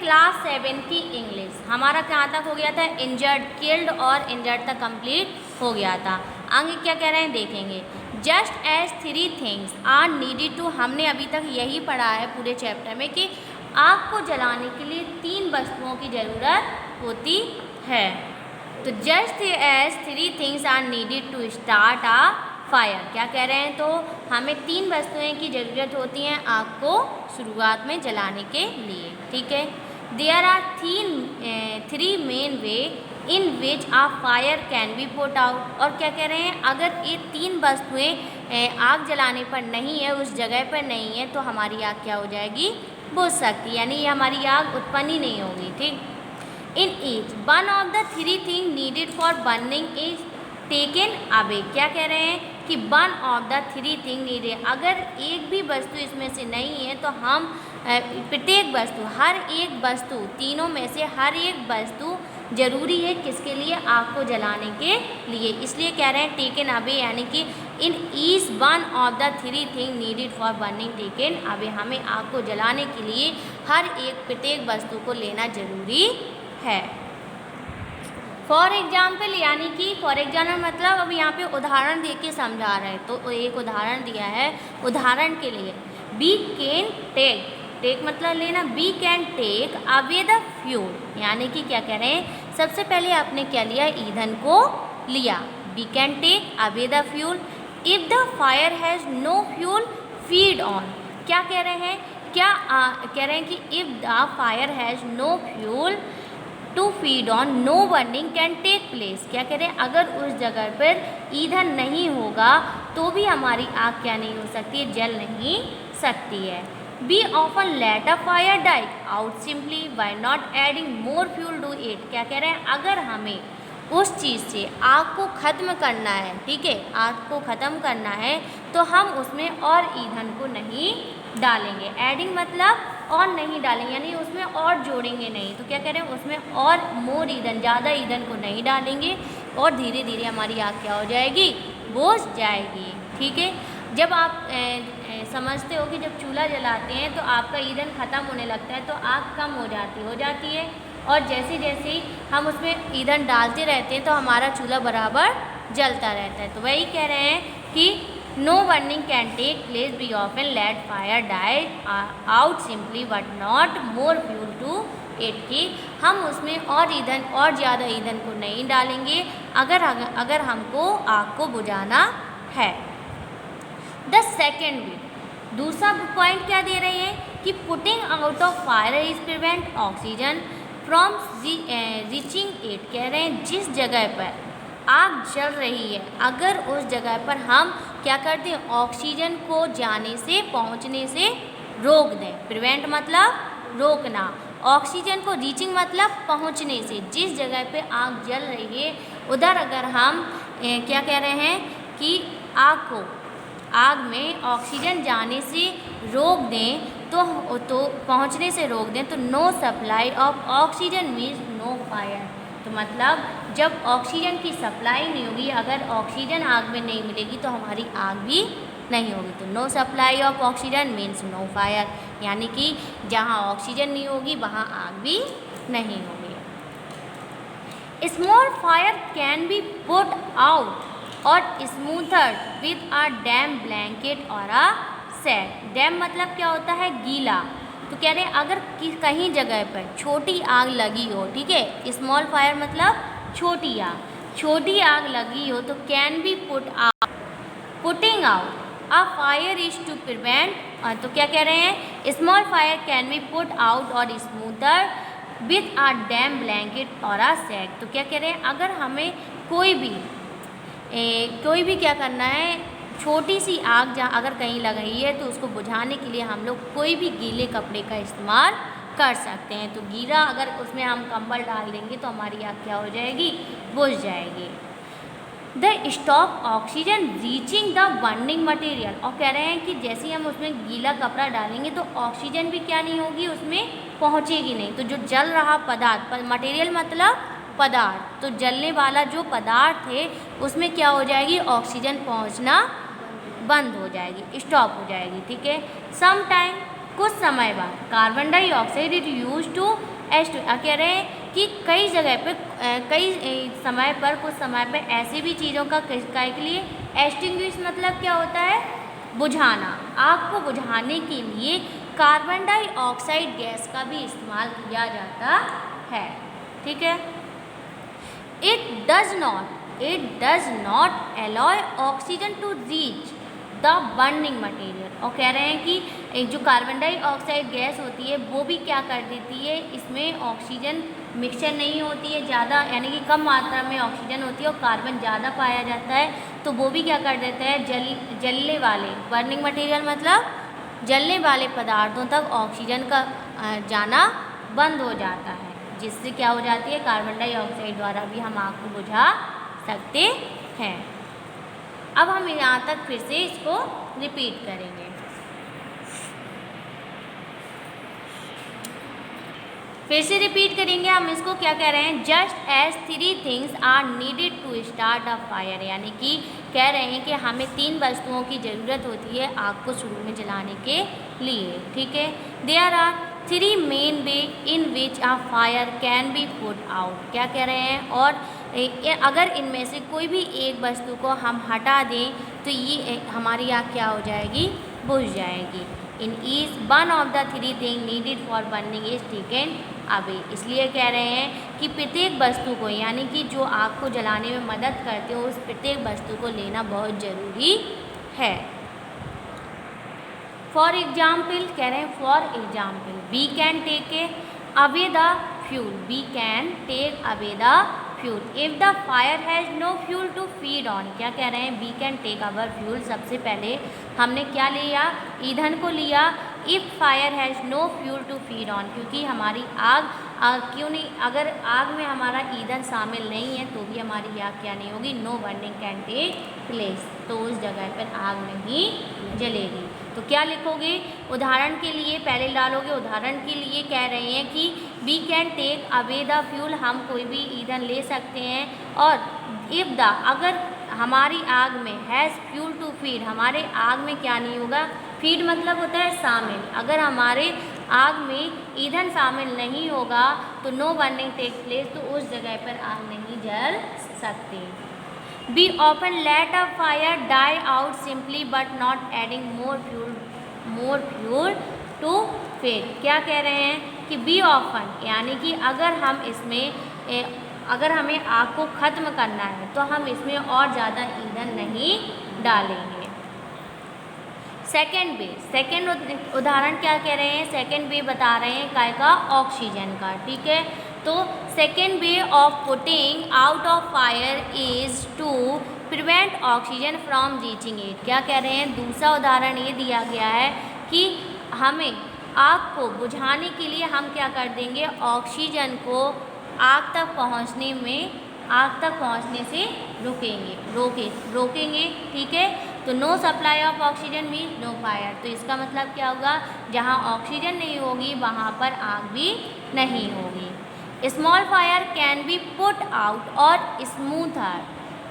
Class 7 की English. हमारा कहाँ तक हो गया था? इंजर्ड, किल्ड और इंजर्ड तक कंप्लीट हो गया था। आगे क्या कह रहे हैं देखेंगे। Just as 3 things are needed to, हमने अभी तक यही पढ़ा है पूरे चैप्टर में कि आग को जलाने के लिए 3 वस्तुओं की ज़रूरत होती है। तो just as 3 things are needed to start a fire, क्या कह रहे हैं? तो हमें 3 वस्तुएं की ज़रूरत होती हैं आग को शुरुआत में जलाने के लिए, ठीक है। There are 3 main way in which a fire can be put out, और क्या कह रहे हैं? अगर ये 3 वस्तुएं आग जलाने पर नहीं है, उस जगह पर नहीं है, तो हमारी आग क्या हो जाएगी? बुझ सकती है, यानी ये हमारी आग उत्पन्न ही नहीं होगी, ठीक। In each one of the 3 thing needed for burning is taken away, क्या कह रहे हैं कि one of the 3 thing needed, अगर एक भी वस्तु इसमें से नहीं है तो हम प्रत्येक वस्तु, हर एक वस्तु, तीनों में से हर एक वस्तु जरूरी है किसके लिए? आग को जलाने के लिए। इसलिए कह रहे हैं टेकन अवे, यानी कि in each one of the 3 thing needed for burning taken away, हमें आग को जलाने के लिए हर एक प्रत्येक वस्तु को लेना जरूरी है। फॉर एग्जाम्पल, यानी कि फॉर एग्जाम्पल मतलब अब यहाँ पे उदाहरण दे के समझा रहे हैं, तो एक उदाहरण दिया है। उदाहरण के लिए वी कैन टेक, टेक मतलब लेना, we can take away the fuel, यानी कि क्या कह रहे हैं? सबसे पहले आपने क्या लिया? ईंधन को लिया। We can take away the fuel if the fire has no fuel feed on, क्या कह रहे हैं? कह रहे हैं कि if the fire has no fuel to feed on no burning can take place, क्या कह रहे हैं? अगर उस जगह पर ईंधन नहीं होगा तो भी हमारी आग क्या नहीं हो सकती है? जल नहीं सकती है। We often let a fire die out simply by not adding more fuel to it, क्या कह रहे हैं? अगर हमें उस चीज़ से आग को ख़त्म करना है, ठीक है, आग को ख़त्म करना है, तो हम उसमें और ईंधन को नहीं डालेंगे। एडिंग मतलब और नहीं डालेंगे, यानी उसमें और जोड़ेंगे नहीं। तो क्या कह रहे हैं? उसमें और मोर ईंधन, ज़्यादा ईंधन को नहीं डालेंगे, और धीरे धीरे हमारी आग क्या हो जाएगी? बुझ जाएगी, ठीक है। जब आप समझते हो कि जब चूल्हा जलाते हैं तो आपका ईंधन ख़त्म होने लगता है तो आग कम हो जाती है, और जैसे जैसे हम उसमें ईंधन डालते रहते हैं तो हमारा चूल्हा बराबर जलता रहता है। तो वही कह रहे हैं कि no burning can take place, we often let fire die out simply but not more fuel to it, कि हम उसमें और ईंधन और ज़्यादा ईंधन को नहीं डालेंगे अगर हमको आग को बुझाना है। द सेकेंड वे, दूसरा पॉइंट क्या दे रहे हैं कि putting out of fire is prevent oxygen from reaching it, कह रहे हैं जिस जगह पर आग जल रही है अगर उस जगह पर हम क्या करते हैं? ऑक्सीजन को जाने से, पहुंचने से रोक दें। प्रिवेंट मतलब रोकना, ऑक्सीजन को रीचिंग मतलब पहुंचने से। जिस जगह पे आग जल रही है उधर अगर हम क्या कह रहे हैं कि आग में ऑक्सीजन जाने से रोक दें, तो पहुंचने से रोक दें, तो no supply of oxygen means no fire. तो मतलब जब ऑक्सीजन की सप्लाई नहीं होगी, अगर ऑक्सीजन आग में नहीं मिलेगी तो हमारी आग भी नहीं होगी। तो no supply of oxygen means no fire, यानी कि जहाँ ऑक्सीजन नहीं होगी वहाँ आग भी नहीं होगी। Small fire can be put out or smother with a damp blanket or a set. Dam मतलब क्या होता है? गीला। तो कह रहे हैं अगर कहीं जगह पर छोटी आग लगी हो, ठीक है, स्मॉल फायर मतलब छोटी आग लगी हो, तो can be putting out a fire is to prevent, तो क्या कह रहे हैं? Small fire can be put out or smother with a damp blanket or a set. तो क्या कह रहे हैं? अगर हमें कोई भी क्या करना है, छोटी सी आग जहाँ अगर कहीं लग रही है तो उसको बुझाने के लिए हम लोग कोई भी गीले कपड़े का इस्तेमाल कर सकते हैं। तो गीला अगर उसमें हम कंबल डाल देंगे तो हमारी आग क्या हो जाएगी? बुझ जाएगी। The stop oxygen reaching the burning material, और कह रहे हैं कि जैसे ही हम उसमें गीला कपड़ा डालेंगे तो ऑक्सीजन भी क्या नहीं होगी? उसमें पहुँचेगी नहीं। तो जो जल रहा पदार्थ, मटेरियल मतलब पदार्थ, तो जलने वाला जो पदार्थ है उसमें क्या हो जाएगी? ऑक्सीजन पहुँचना बंद हो जाएगी, स्टॉप हो जाएगी, ठीक है। सम टाइम कुछ समय बाद carbon dioxide it use to कह रहे हैं कि कई जगह पे कई समय पर कुछ समय पे ऐसी भी चीज़ों का के लिए एक्सटिंग्विश मतलब क्या होता है, बुझाना। आग को बुझाने के लिए कार्बन डाइऑक्साइड गैस का भी इस्तेमाल किया जाता है। ठीक है। It does not allow oxygen to reach the burning material. और कह रहे हैं कि एक जो कार्बन डाइऑक्साइड गैस होती है वो भी क्या कर देती है, इसमें ऑक्सीजन मिक्सचर नहीं होती है ज़्यादा, यानी कि कम मात्रा में ऑक्सीजन होती है और कार्बन ज़्यादा पाया जाता है, तो वो भी क्या कर देता है, जलने वाले बर्निंग मटेरियल मतलब जलने वाले पदार्थों तक ऑक्सीजन का जाना बंद हो जाता है, जिससे क्या हो जाती है, कार्बन डाइऑक्साइड द्वारा भी हम आग को बुझा सकते हैं। अब हम यहाँ तक फिर से इसको रिपीट करेंगे। फिर से रिपीट करेंगे हम इसको। क्या कह रहे हैं, just as 3 things are needed to start a fire, यानी कि कह रहे हैं कि हमें 3 वस्तुओं की ज़रूरत होती है आग को शुरू में जलाने के लिए। ठीक है। There are 3 main way in which a fire can be put out. क्या कह रहे हैं, और अगर इनमें से कोई भी एक वस्तु को हम हटा दें तो ये हमारी आग क्या हो जाएगी, बुझ जाएगी। In is one of the 3 thing needed for burning is taken away. इसलिए कह रहे हैं कि प्रत्येक वस्तु को, यानी कि जो आग को जलाने में मदद करते हो, उस प्रत्येक वस्तु को लेना बहुत ज़रूरी है। फॉर एग्जाम्पल कह रहे हैं, for example we can take away the fuel, we can take away the fuel if the fire has no fuel to feed on. क्या कह रहे हैं, we can take our fuel, सबसे पहले हमने क्या लिया, ईंधन को लिया। If fire has no fuel to feed on, क्योंकि हमारी आग क्यों नहीं, अगर आग में हमारा ईंधन शामिल नहीं है तो भी हमारी आग क्या नहीं होगी, no burning can take place, तो उस जगह पर आग नहीं जलेगी। तो क्या लिखोगे, उदाहरण के लिए पहले डालोगे, उदाहरण के लिए कह रहे हैं कि we can take away the fuel, हम कोई भी ईंधन ले सकते हैं। और इफ़ द, अगर हमारी आग में हैज़ फ्यूल टू फीड, हमारे आग में क्या नहीं होगा, फीड मतलब होता है शामिल, अगर हमारे आग में ईंधन शामिल नहीं होगा तो नो बर्निंग टेक प्लेस, तो उस जगह पर आग नहीं जल सकती। We often let a fire die out simply but not adding more fuel to feed। क्या कह रहे हैं कि be often, यानी कि अगर हम इसमें अगर हमें आग को ख़त्म करना है तो हम इसमें और ज़्यादा ईंधन नहीं डालेंगे। सेकेंड वे, सेकेंड उदाहरण क्या कह रहे हैं, सेकेंड वे बता रहे हैं काय का, ऑक्सीजन का। ठीक है। तो second way of putting out of fire is to prevent oxygen from reaching it. क्या कह रहे हैं, दूसरा उदाहरण ये दिया गया है कि हमें आग को बुझाने के लिए हम क्या कर देंगे, ऑक्सीजन को आग तक पहुंचने से रोकेंगे। ठीक है। तो no supply of oxygen means no fire, तो इसका मतलब क्या होगा, जहाँ ऑक्सीजन नहीं होगी वहाँ पर आग भी नहीं होगी। Small fire can be put out or smother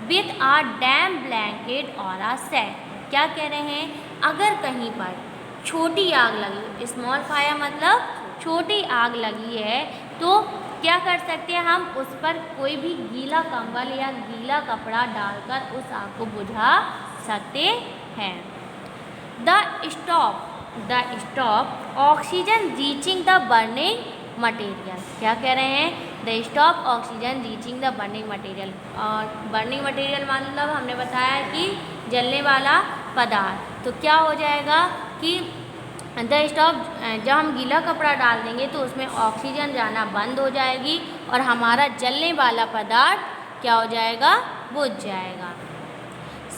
with a damp blanket or a sac. क्या कह रहे हैं, अगर कहीं पर छोटी आग लगी, स्मॉल फायर मतलब छोटी आग लगी है, तो क्या कर सकते हैं, हम उस पर कोई भी गीला कंबल या गीला कपड़ा डालकर उस आग को बुझा सकते हैं। The stop oxygen reaching the burning material. क्या कह रहे हैं, the stop oxygen reaching the burning material. और बर्निंग मटेरियल मतलब हमने बताया कि जलने वाला पदार्थ। तो क्या हो जाएगा कि द स्टॉप, जब हम गीला कपड़ा डाल देंगे तो उसमें ऑक्सीजन जाना बंद हो जाएगी और हमारा जलने वाला पदार्थ क्या हो जाएगा, बुझ जाएगा।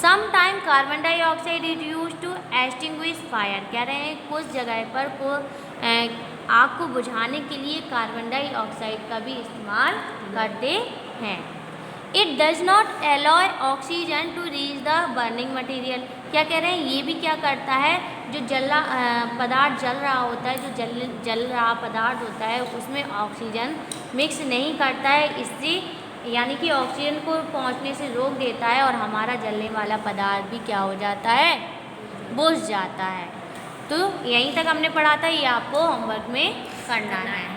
Some time carbon dioxide is use to extinguish fire. कह रहे हैं कुछ जगह पर आग को बुझाने के लिए कार्बन डाइऑक्साइड का भी इस्तेमाल करते हैं। It does not allow oxygen to reach the burning material. क्या कह रहे हैं, ये भी क्या करता है, जो पदार्थ जल रहा होता है, जो जल रहा पदार्थ होता है उसमें ऑक्सीजन मिक्स नहीं करता है, इससे यानी कि ऑक्सीजन को पहुंचने से रोक देता है और हमारा जलने वाला पदार्थ भी क्या हो जाता है, बुझ जाता है। तो यहीं तक हमने पढ़ा था, ये आपको होमवर्क में करना है।